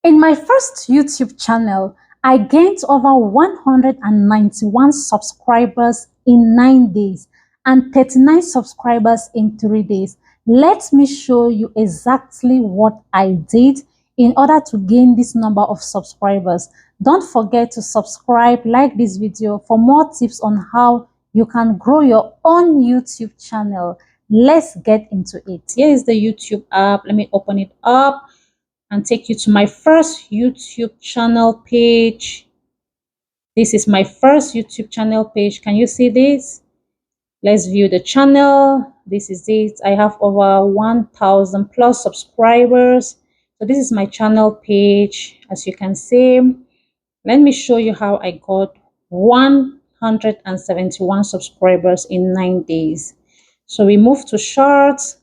In my first YouTube channel, I gained over 191 subscribers in 9 days and 39 subscribers in 3 days. Let me show you exactly what I did in order to gain this number of subscribers. Don't forget to subscribe, like this video for more tips on how you can grow your own YouTube channel. Let's get into it. Here is the YouTube app. Let me open it up and take you to my first YouTube channel page. This is my first YouTube channel page. Can you see this? Let's view the channel. This is it. I have over 1,000 plus subscribers. So this is my channel page. As you can see, let me show you how I got 171 subscribers in 9 days. So we move to shorts.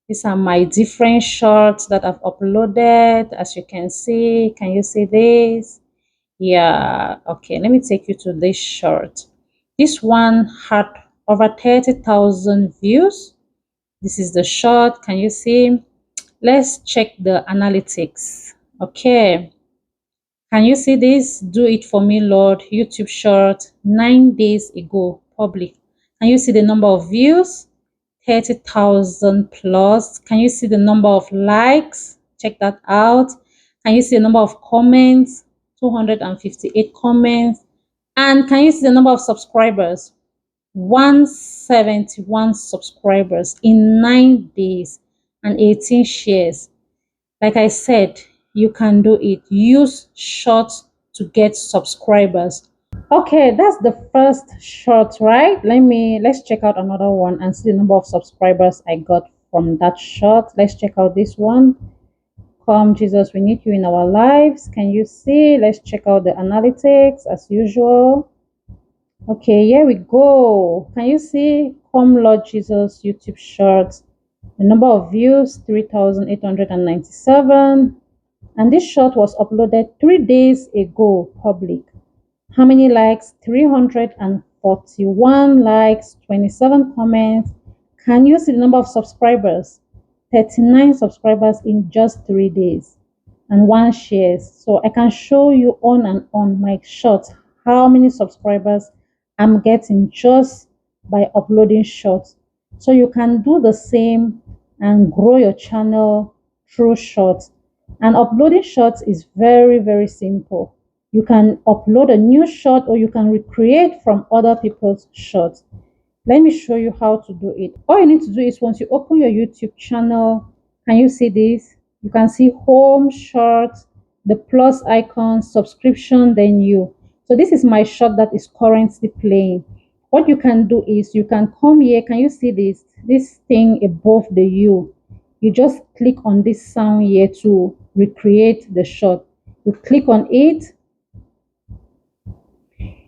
These are my different shorts that I've uploaded. As you can see, can you see this? Yeah, okay, let me take you to this short. This one had over 30,000 views. This is the short, can you see? Let's check the analytics. Okay, can you see this? Do it for me, Lord. YouTube short, 9 days ago, public. Can you see the number of views? 30,000 plus. Can you see the number of likes? Check that out. Can you see the number of comments? 258 comments. And can you see the number of subscribers? 171 subscribers in 9 days and 18 shares. Like I said, you can do it. Use shorts to get subscribers. Okay, that's the first short, right? Let's check out another one and see the number of subscribers I got from that short. Let's check out this one. Come Jesus, we need you in our lives. Can you see? Let's check out the analytics as usual. Okay, here we go. Can you see? Come Lord Jesus YouTube shorts. The number of views 3,897, and this short was uploaded 3 days ago, public. How many likes? 341 likes, 27 comments. Can you see the number of subscribers? 39 subscribers in just 3 days and 1 shares. So I can show you on and on my shorts how many subscribers I'm getting just by uploading shorts. So you can do the same and grow your channel through shorts. And uploading shorts is very, very simple. You can upload a new short or you can recreate from other people's shorts. Let me show you how to do it. All you need to do is once you open your YouTube channel, can you see this? You can see home, shorts, the plus icon, subscription, then you. So this is my short that is currently playing. What you can do is you can come here. Can you see this thing above the U? You just click on this sound here to recreate the short. You click on it.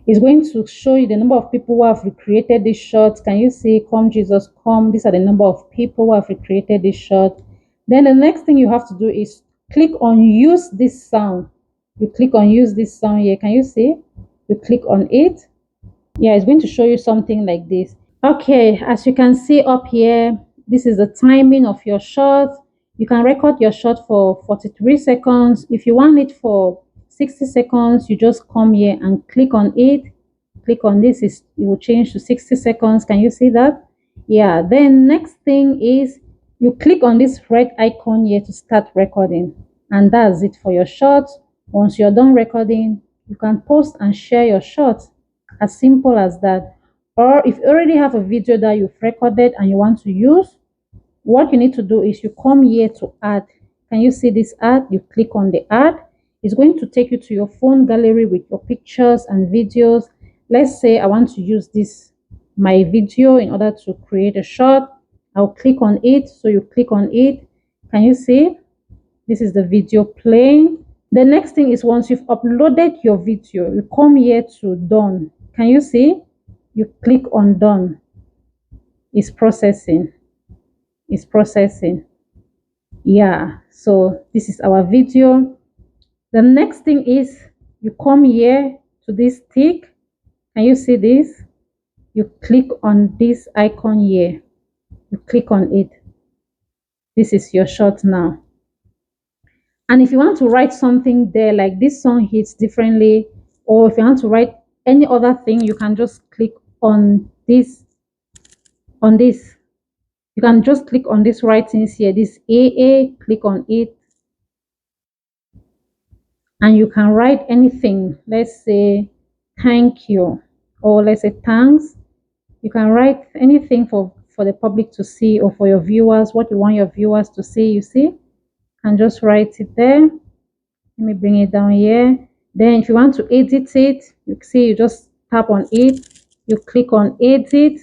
It's going to show you the number of people who have recreated this short. Can you see? Come Jesus, come. These are the number of people who have recreated this short. Then the next thing you have to do is click on use this sound. You click on use this sound here. Can you see? You click on it. Yeah, it's going to show you something like this. Okay, as you can see up here, this is the timing of your shot. You can record your shot for 43 seconds. If you want it for 60 seconds, you just come here and click on it. Click on this, it will change to 60 seconds. Can you see that? Yeah, then next thing is you click on this red icon here to start recording. And that's it for your shot. Once you're done recording, you can post and share your shot. As simple as that. Or if you already have a video that you've recorded and you want to use, what you need to do is you come here to add. Can you see this add? You click on the add. It's going to take you to your phone gallery with your pictures and videos. Let's say I want to use my video in order to create a shot. I'll click on it. So you click on it. Can you see? This is the video playing. The next thing is once you've uploaded your video, you come here to done. Can you see? You click on done. It's processing. It's processing. Yeah, so this is our video. The next thing is you come here to this tick. Can you see this? You click on this icon here. You click on it. This is your shot now. And if you want to write something there, like this song hits differently, or if you want to write any other thing, you can just click on this. You can just click on this writings here, this AA, click on it, and you can write anything. Let's say thank you, or let's say thanks. You can write anything for the public to see, or for your viewers, what you want your viewers to see. You see, and just write it there. Let me bring it down here. Then if you want to edit it, you see, you just tap on it, you click on edit.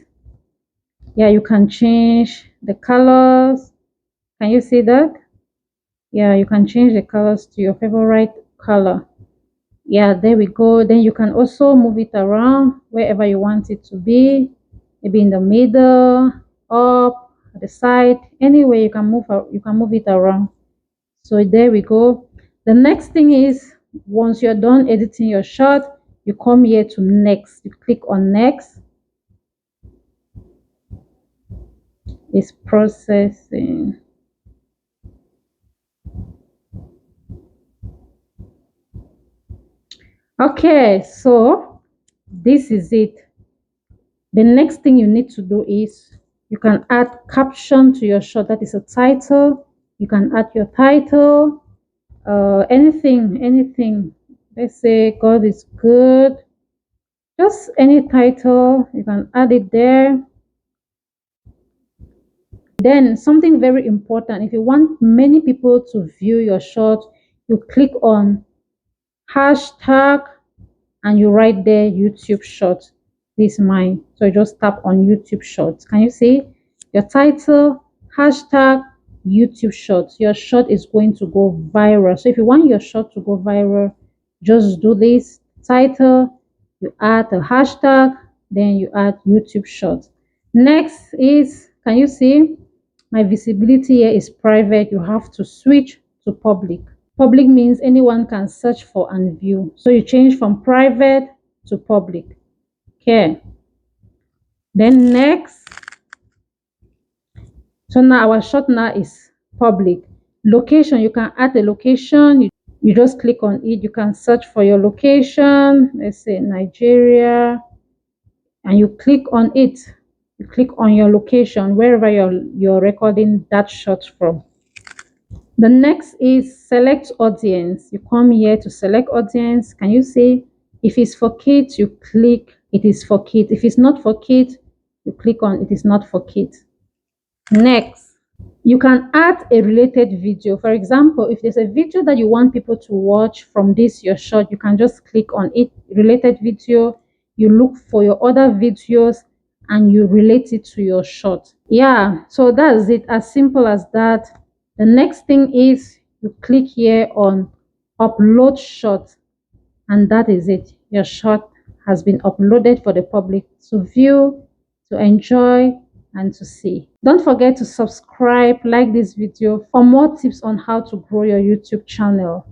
Yeah, you can change the colors. Can you see that? Yeah, you can change the colors to your favorite color. Yeah, there we go. Then you can also move it around wherever you want it to be, maybe in the middle, up, at the side, anywhere you can move it around. So there we go. The next thing is, once you're done editing your shot, you come here to next. You click on next. It's processing. Okay, so this is it. The next thing you need to do is you can add caption to your shot. That is a title. You can add your title, anything. Let's say God is good. Just any title, you can add it there. Then something very important, if you want many people to view your shot, you click on hashtag and you write there YouTube short. This is mine. So you just tap on YouTube short. Can you see your title, hashtag YouTube short? Your shot is going to go viral. So if you want your shot to go viral, just do this title, you add a hashtag, then you add YouTube short. Next is, can you see my visibility here is private? You have to switch to public. Public means anyone can search for and view. So you change from private to public. Okay. Then next. So now our shot now is public. Location, you can add a location. You just click on it. You can search for your location. Let's say Nigeria. And you click on it. You click on your location, wherever you're recording that shot from. The next is select audience. You come here to select audience. Can you see? If it's for kids, you click it is for kids. If it's not for kids, you click on it is not for kids. Next, you can add a related video. For example, if there's a video that you want people to watch from this your shot, you can just click on it, related video. You look for your other videos and you relate it to your shot. Yeah, so that's it, as simple as that. The next thing is you click here on upload shot, and that is it. Your shot has been uploaded for the public to view, to enjoy, and to see. Don't forget to subscribe, like this video for more tips on how to grow your YouTube channel.